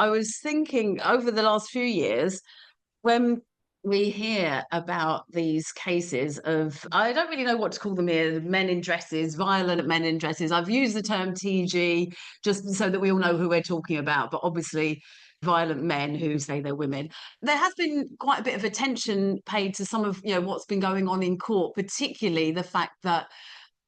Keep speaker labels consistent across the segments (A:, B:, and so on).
A: I was thinking over the last few years, when we hear about these cases of, I don't really know what to call them here, men in dresses, violent men in dresses. I've used the term TG just so that we all know who we're talking about, but obviously violent men who say they're women. There has been quite a bit of attention paid to some of what's been going on in court, particularly the fact that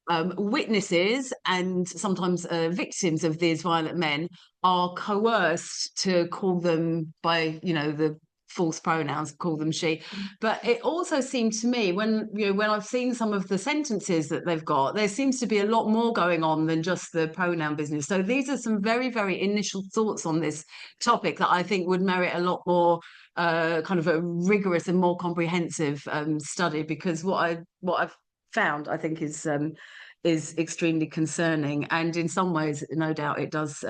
A: witnesses and sometimes victims of these violent men are coerced to call them by the false pronouns, call them she. But it also seemed to me when I've seen some of the sentences that they've got, there seems to be a lot more going on than just the pronoun business. So these are some very, very initial thoughts on this topic that I think would merit a lot more kind of a rigorous and more comprehensive study, because what I've found, I think, is extremely concerning, and in some ways, no doubt, it does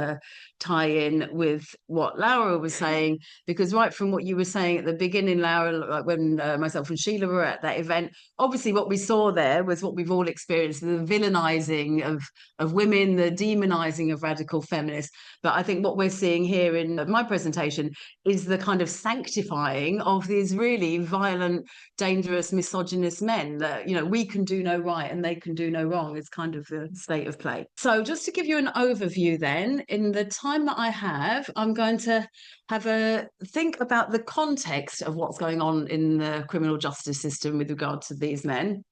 A: tie in with what Laura was saying, because right from what you were saying at the beginning, Laura, like when myself and Sheila were at that event, obviously what we saw there was what we've all experienced: the villainizing of women, the demonizing of radical feminists. But I think what we're seeing here in my presentation is the kind of sanctifying of these really violent, dangerous, misogynist men that we can do no right and they can do no wrong. It's kind of the state of play. So just to give you an overview then, in the time that I have, I'm going to have a think about the context of what's going on in the criminal justice system with regard to these men.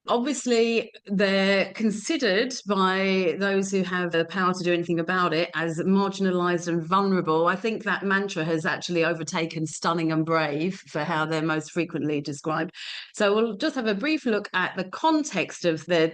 A: Obviously, they're considered by those who have the power to do anything about it as marginalised and vulnerable. I think that mantra has actually overtaken stunning and brave for how they're most frequently described. So we'll just have a brief look at the context of their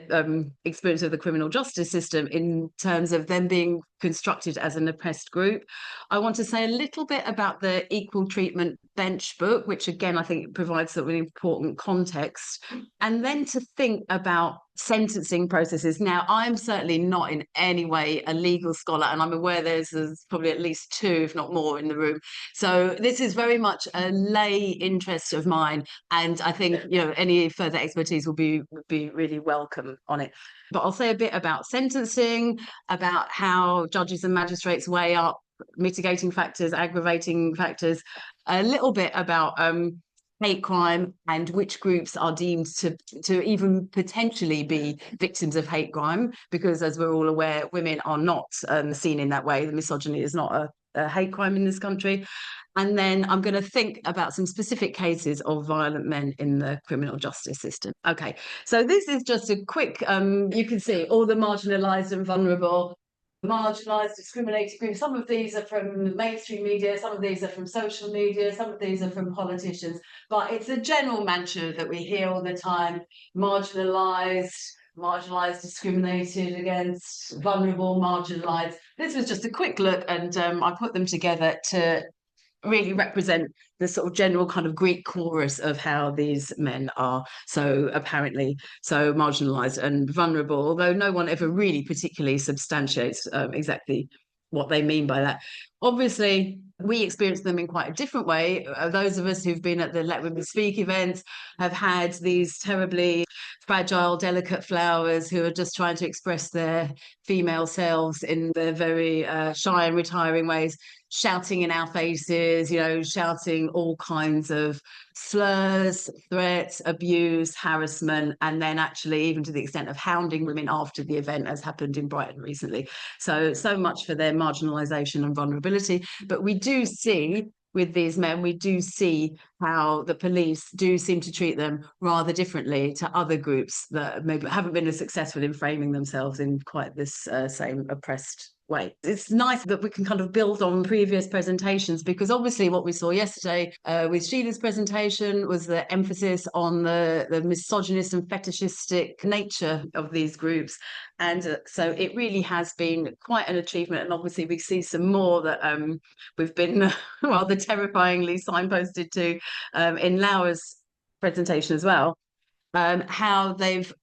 A: experience of the criminal justice system in terms of them being constructed as an oppressed group. I want to say a little bit about the Equal Treatment Bench book, which again I think provides a really important context, and then to think about sentencing processes. Now, I'm certainly not in any way a legal scholar, and I'm aware there's probably at least two, if not more, in the room. So this is very much a lay interest of mine, and I think any further expertise would be really welcome on it. But I'll say a bit about sentencing, about how judges and magistrates weigh up mitigating factors, aggravating factors, a little bit about hate crime and which groups are deemed to even potentially be victims of hate crime, because as we're all aware, women are not seen in that way. The misogyny is not a hate crime in this country. And then I'm going to think about some specific cases of violent men in the criminal justice system. Okay, so this is just a quick, you can see all the marginalised and vulnerable, marginalised, discriminated groups. Some of these are from mainstream media, some of these are from social media, some of these are from politicians, but it's a general mantra that we hear all the time: marginalised, discriminated against, vulnerable, marginalised. This was just a quick look, and I put them together to really represent the sort of general kind of Greek chorus of how these men are so apparently so marginalised and vulnerable, although no one ever really particularly substantiates exactly what they mean by that. Obviously, we experience them in quite a different way. Those of us who've been at the Let Women Speak events have had these terribly fragile, delicate flowers who are just trying to express their female selves in their very shy and retiring ways, shouting in our faces, shouting all kinds of slurs, threats, abuse, harassment, and then actually even to the extent of hounding women after the event, as happened in Brighton recently. So much for their marginalisation and vulnerability. But we do see with these men, we do see how the police do seem to treat them rather differently to other groups that maybe haven't been as successful in framing themselves in quite this same oppressed way. It's nice that we can kind of build on previous presentations, because obviously what we saw yesterday with Sheila's presentation was the emphasis on the misogynist and fetishistic nature of these groups. And so it really has been quite an achievement. And obviously we see some more that we've been rather terrifyingly signposted to in Laura's presentation as well. How they've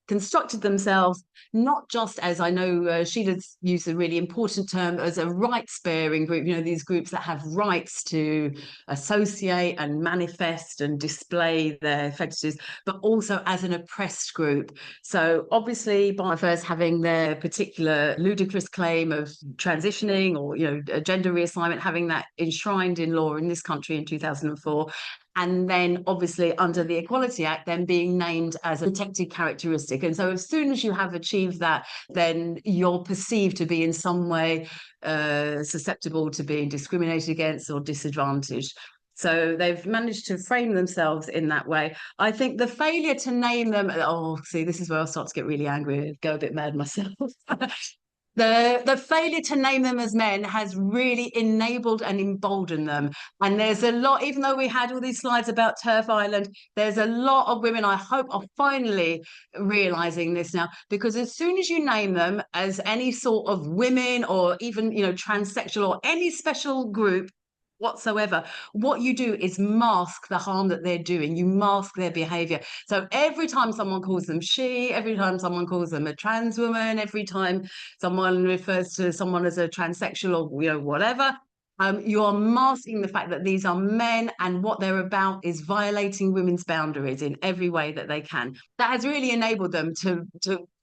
A: constructed themselves not just as, I know Sheila's used a really important term, as a rights-bearing group, these groups that have rights to associate and manifest and display their fetishes, but also as an oppressed group. So obviously by first having their particular ludicrous claim of transitioning or, a gender reassignment, having that enshrined in law in this country in 2004, and then obviously under the Equality Act then being named as a protected characteristic. And so as soon as you have achieved that, then you're perceived to be in some way susceptible to being discriminated against or disadvantaged. So they've managed to frame themselves in that way. I think the failure to name them, this is where I'll start to get really angry, go a bit mad myself. The failure to name them as men has really enabled and emboldened them. And there's a lot, even though we had all these slides about Turf Island, there's a lot of women, I hope, are finally realizing this now, because as soon as you name them as any sort of women or even, transsexual or any special group whatsoever, what you do is mask the harm that they're doing. You mask their behavior. So every time someone calls them she, every time someone calls them a trans woman, every time someone refers to someone as a transsexual or whatever, you are masking the fact that these are men, and what they're about is violating women's boundaries in every way that they can. That has really enabled them to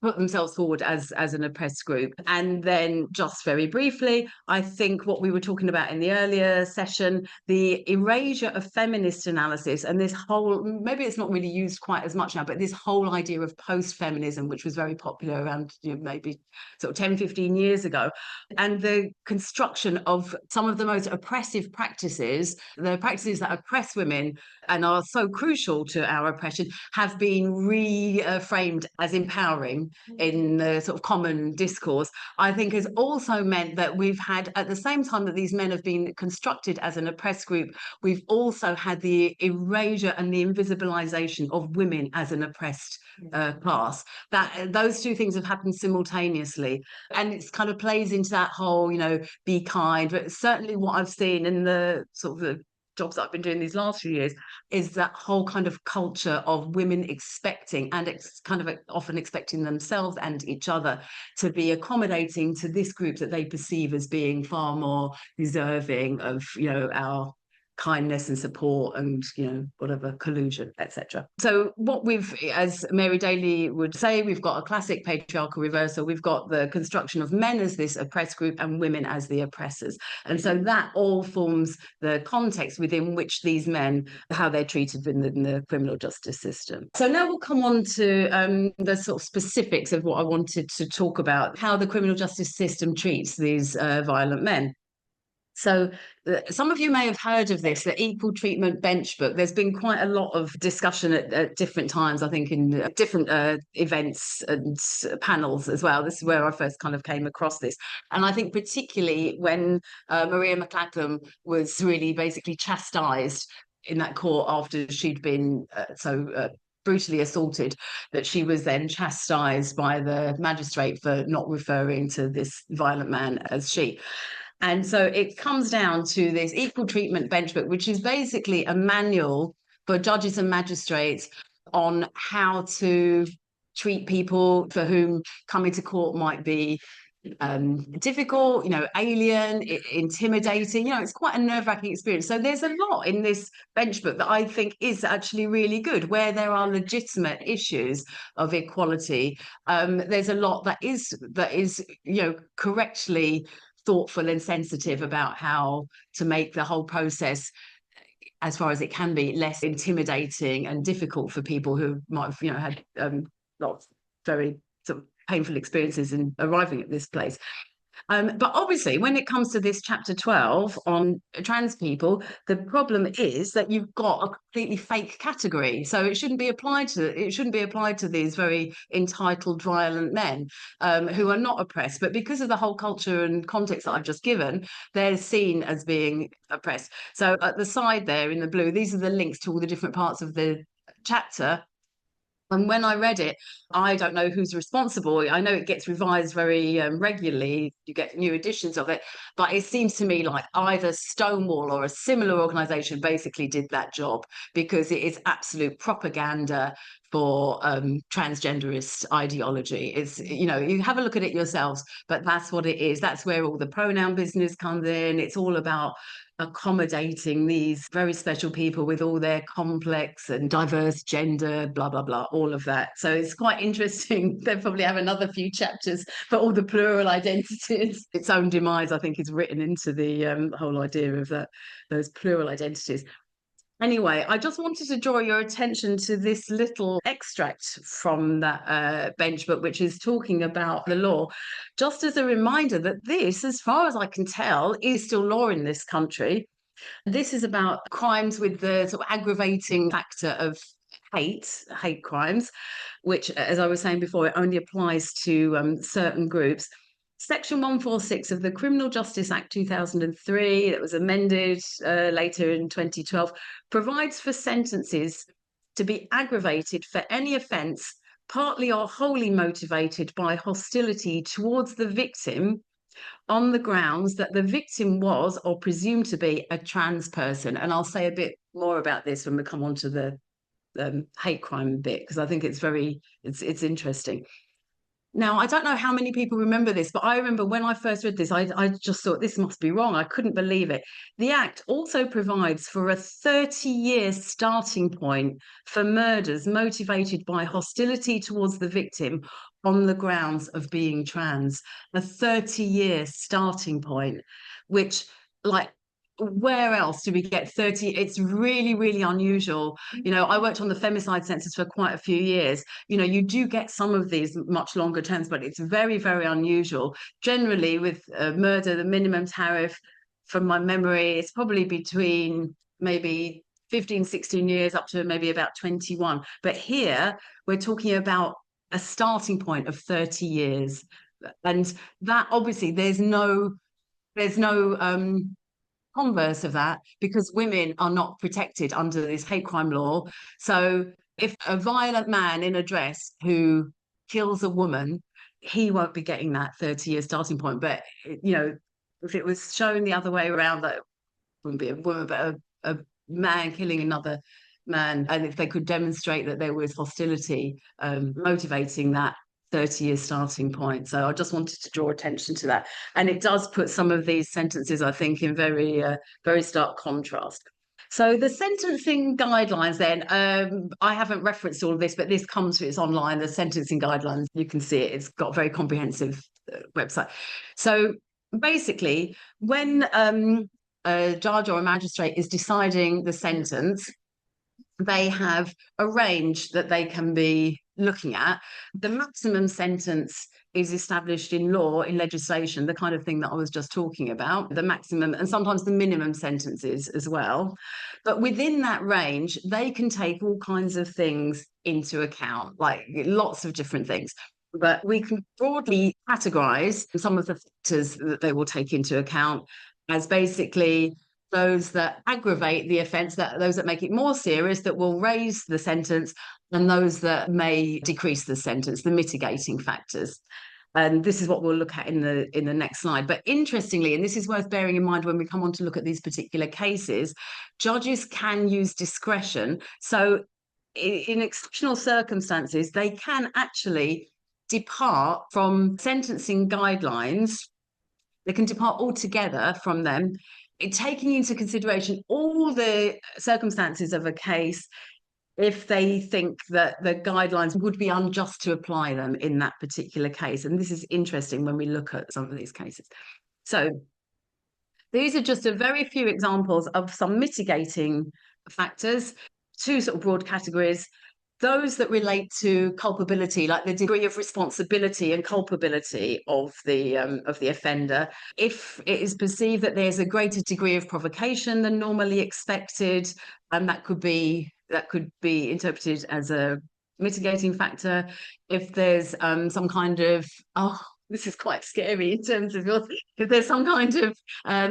A: put themselves forward as an oppressed group. And then just very briefly, I think what we were talking about in the earlier session, the erasure of feminist analysis, and this whole, maybe it's not really used quite as much now, but this whole idea of post-feminism, which was very popular around maybe sort of 10, 15 years ago, and the construction of some of the most oppressive practices, the practices that oppress women and are so crucial to our oppression, have been reframed as empowering in the sort of common discourse. I think has also meant that we've had, at the same time that these men have been constructed as an oppressed group, we've also had the erasure and the invisibilization of women as an oppressed class. That those two things have happened simultaneously, and it's kind of plays into that whole, be kind. But certainly what I've seen in the sort of the jobs that I've been doing these last few years is that whole kind of culture of women expecting, and it's kind of often expecting themselves and each other to be accommodating to this group that they perceive as being far more deserving of, our kindness and support and, whatever, collusion, etc. So what we've, as Mary Daly would say, we've got a classic patriarchal reversal. We've got the construction of men as this oppressed group and women as the oppressors. And so that all forms the context within which these men, how they're treated in the criminal justice system. So now we'll come on to the sort of specifics of what I wanted to talk about, how the criminal justice system treats these violent men. So some of you may have heard of this, the Equal Treatment Bench Book. There's been quite a lot of discussion at different times, I think, in different events and panels as well. This is where I first kind of came across this. And I think particularly when Maria McLachlan was really basically chastised in that court after she'd been brutally assaulted, that she was then chastised by the magistrate for not referring to this violent man as she. And so it comes down to this Equal Treatment Bench Book, which is basically a manual for judges and magistrates on how to treat people for whom coming to court might be difficult, alien, intimidating. It's quite a nerve-wracking experience. So there's a lot in this bench book that I think is actually really good, where there are legitimate issues of equality. There's a lot that is correctly thoughtful and sensitive about how to make the whole process, as far as it can be, less intimidating and difficult for people who might have had lots of very sort of painful experiences in arriving at this place. But obviously, when it comes to this chapter 12 on trans people, the problem is that you've got a completely fake category. So it shouldn't be applied to these very entitled, violent men who are not oppressed. But because of the whole culture and context that I've just given, they're seen as being oppressed. So at the side there in the blue, these are the links to all the different parts of the chapter. And when I read it, I don't know who's responsible. I know it gets revised very regularly. You get new editions of it. But it seems to me like either Stonewall or a similar organization basically did that job, because it is absolute propaganda for transgenderist ideology. It's, you know, you have a look at it yourselves, but that's what it is. That's where all the pronoun business comes in. It's all about accommodating these very special people with all their complex and diverse gender, blah, blah, blah, all of that. So it's quite interesting. They'll probably have another few chapters for all the plural identities. Its own demise, I think, is written into the whole idea of that, those plural identities. Anyway, I just wanted to draw your attention to this little extract from that bench book, which is talking about the law, just as a reminder that this, as far as I can tell, is still law in this country. This is about crimes with the sort of aggravating factor of hate crimes, which, as I was saying before, it only applies to certain groups. Section 146 of the Criminal Justice Act 2003, that was amended later in 2012, provides for sentences to be aggravated for any offence partly or wholly motivated by hostility towards the victim on the grounds that the victim was or presumed to be a trans person. And I'll say a bit more about this when we come on to the hate crime bit, because I think it's interesting. Now, I don't know how many people remember this, but I remember when I first read this, I just thought this must be wrong. I couldn't believe it. The Act also provides for a 30-year starting point for murders motivated by hostility towards the victim on the grounds of being trans. A 30-year starting point, which, like, where else do we get 30? It's really, really unusual. You know, I worked on the femicide census for quite a few years. You know, you do get some of these much longer terms, but it's very, very unusual. Generally, with murder, the minimum tariff, from my memory, it's probably between maybe 15, 16 years up to maybe about 21. But here, we're talking about a starting point of 30 years. And that, obviously, there's no converse of that, because women are not protected under this hate crime law. So if a violent man in a dress who kills a woman, he won't be getting that 30-year starting point. But, you know, if it was shown the other way around, that wouldn't be a woman, but a man killing another man, and if they could demonstrate that there was hostility motivating that 30-year starting point. So I just wanted to draw attention to that. And it does put some of these sentences, I think, in very stark contrast. So the sentencing guidelines then, I haven't referenced all of this, but this comes, it's online, the sentencing guidelines, you can see it, it's got a very comprehensive website. So basically, when a judge or a magistrate is deciding the sentence, they have a range that they can be looking at. The maximum sentence is established in law, in legislation, the kind of thing that I was just talking about, the maximum and sometimes the minimum sentences as well. But within that range, they can take all kinds of things into account, like lots of different things. But we can broadly categorize some of the factors that they will take into account as basically those that aggravate the offence, that those that make it more serious, that will raise the sentence, and those that may decrease the sentence, the mitigating factors. And this is what we'll look at in the next slide. But interestingly, and this is worth bearing in mind when we come on to look at these particular cases, judges can use discretion. So in exceptional circumstances, they can actually depart from sentencing guidelines. They can depart altogether from them, taking into consideration all the circumstances of a case, if they think that the guidelines would be unjust to apply them in that particular case. And this is interesting when we look at some of these cases. So these are just a very few examples of some mitigating factors, two sort of broad categories. Those that relate to culpability, like the degree of responsibility and culpability of the offender. If it is perceived that there's a greater degree of provocation than normally expected, and that could be interpreted as a mitigating factor. If there's some kind of this is quite scary in terms of if there's some kind of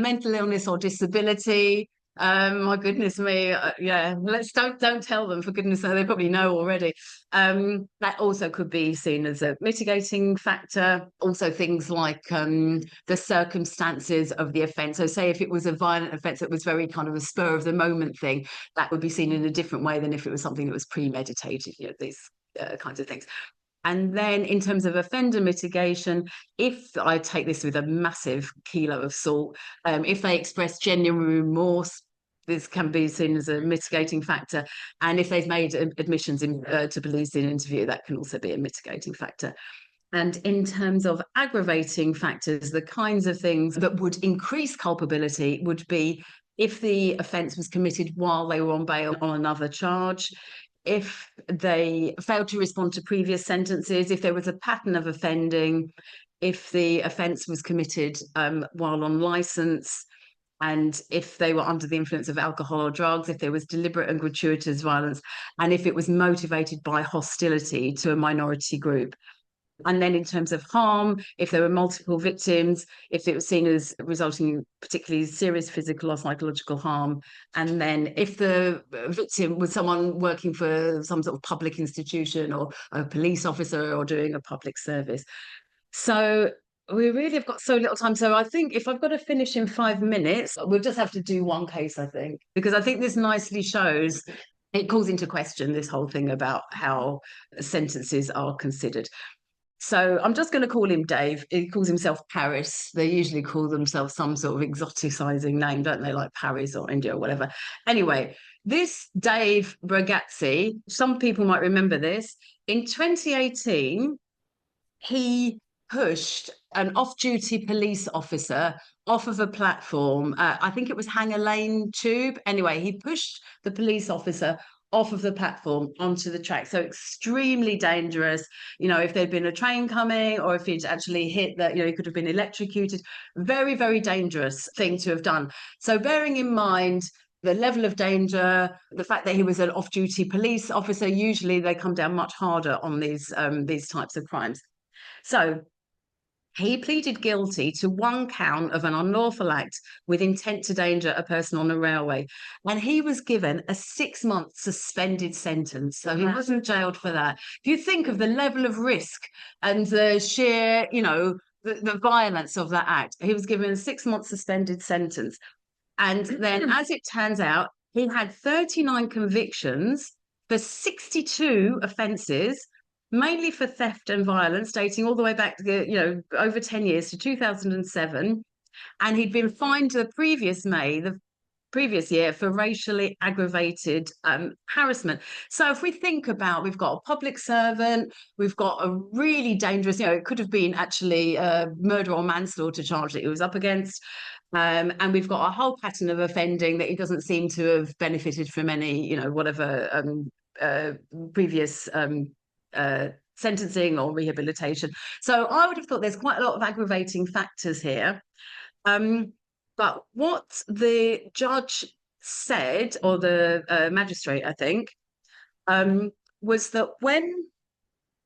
A: mental illness or disability, My goodness me, yeah. Let's don't tell them, for goodness sake. They probably know already. That also could be seen as a mitigating factor. Also, things like the circumstances of the offence. So, say if it was a violent offence that was very kind of a spur of the moment thing, that would be seen in a different way than if it was something that was premeditated. You know, these kinds of things. And then in terms of offender mitigation, if I take this with a massive kilo of salt, if they express genuine remorse, this can be seen as a mitigating factor. And if they've made admissions to police in interview, that can also be a mitigating factor. And in terms of aggravating factors, the kinds of things that would increase culpability would be if the offence was committed while they were on bail on another charge, if they failed to respond to previous sentences, if there was a pattern of offending, if the offence was committed while on licence, and if they were under the influence of alcohol or drugs, if there was deliberate and gratuitous violence, and if it was motivated by hostility to a minority group. And then in terms of harm, if there were multiple victims, if it was seen as resulting in particularly serious physical or psychological harm, and then if the victim was someone working for some sort of public institution or a police officer or doing a public service. So we really have got so little time. So I think if I've got to finish in 5 minutes, we'll just have to do one case, I think, because I think this nicely shows, it calls into question this whole thing about how sentences are considered. So I'm just going to call him Dave. He calls himself Paris. They usually call themselves some sort of exoticizing name, don't they? Like Paris or India or whatever. Anyway, this Dave Bragazzi, some people might remember this. In 2018, he pushed an off-duty police officer off of a platform. I think it was Hanger Lane Tube. Anyway, he pushed the police officer off of the platform onto the track. So extremely dangerous. You know, if there'd been a train coming or if he'd actually hit that, you know, he could have been electrocuted. Very, very dangerous thing to have done. So bearing in mind the level of danger, the fact that he was an off-duty police officer, usually they come down much harder on these types of crimes. So he pleaded guilty to one count of an unlawful act with intent to danger a person on a railway. And he was given a 6-month suspended sentence. So he wasn't jailed for that. If you think of the level of risk and the sheer, you know, the violence of that act, he was given a 6-month suspended sentence. And then, as it turns out, he had 39 convictions for 62 offences, mainly for theft and violence, dating all the way back to, you know, over 10 years to 2007. And he'd been fined the previous year for racially aggravated harassment. So if we think about, we've got a public servant, we've got a really dangerous, you know, it could have been actually a murder or manslaughter charge that he was up against. And we've got a whole pattern of offending that he doesn't seem to have benefited from any, you know, whatever previous sentencing or rehabilitation. So I would have thought there's quite a lot of aggravating factors here. But what the judge said, or the magistrate, I think, was that when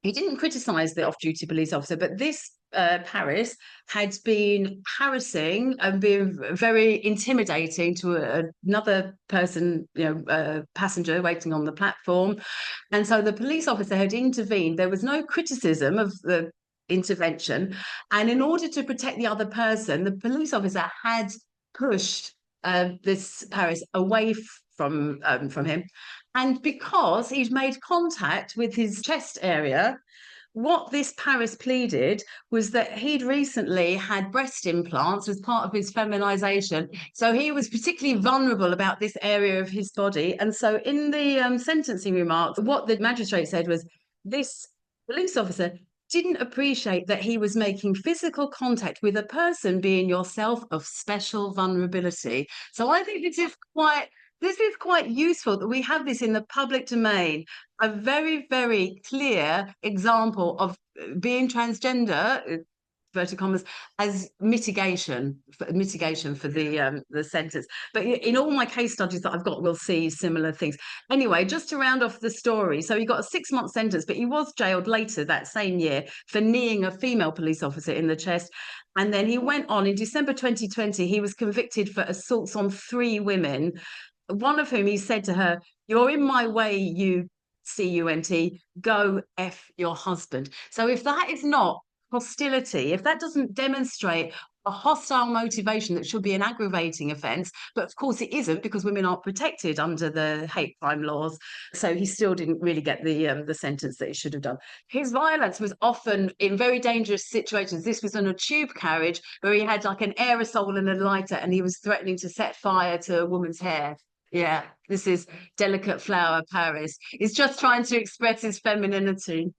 A: he didn't criticise the off-duty police officer, but this Paris had been harassing and being very intimidating to another person, you know, a passenger waiting on the platform. And so the police officer had intervened. There was no criticism of the intervention. And in order to protect the other person, the police officer had pushed this Paris away from him. And because he'd made contact with his chest area, what this Paris pleaded was that he'd recently had breast implants as part of his feminization. So he was particularly vulnerable about this area of his body. And so in the sentencing remarks, what the magistrate said was this police officer didn't appreciate that he was making physical contact with a person being yourself of special vulnerability. So I think this is quite useful that we have this in the public domain, a very, very clear example of being transgender, inverted commas, as mitigation for the sentence. But in all my case studies that I've got, we'll see similar things. Anyway, just to round off the story, so he got a 6-month sentence, but he was jailed later that same year for kneeing a female police officer in the chest. And then he went on in December 2020, he was convicted for assaults on 3 women, one of whom he said to her, "You're in my way, you CUNT, go F your husband." So if that is not hostility, if that doesn't demonstrate a hostile motivation that should be an aggravating offence, but of course it isn't because women aren't protected under the hate crime laws, so he still didn't really get the sentence that he should have done. His violence was often in very dangerous situations. This was on a tube carriage where he had like an aerosol and a lighter, and he was threatening to set fire to a woman's hair. Yeah, this is delicate flower Paris. He's just trying to express his femininity.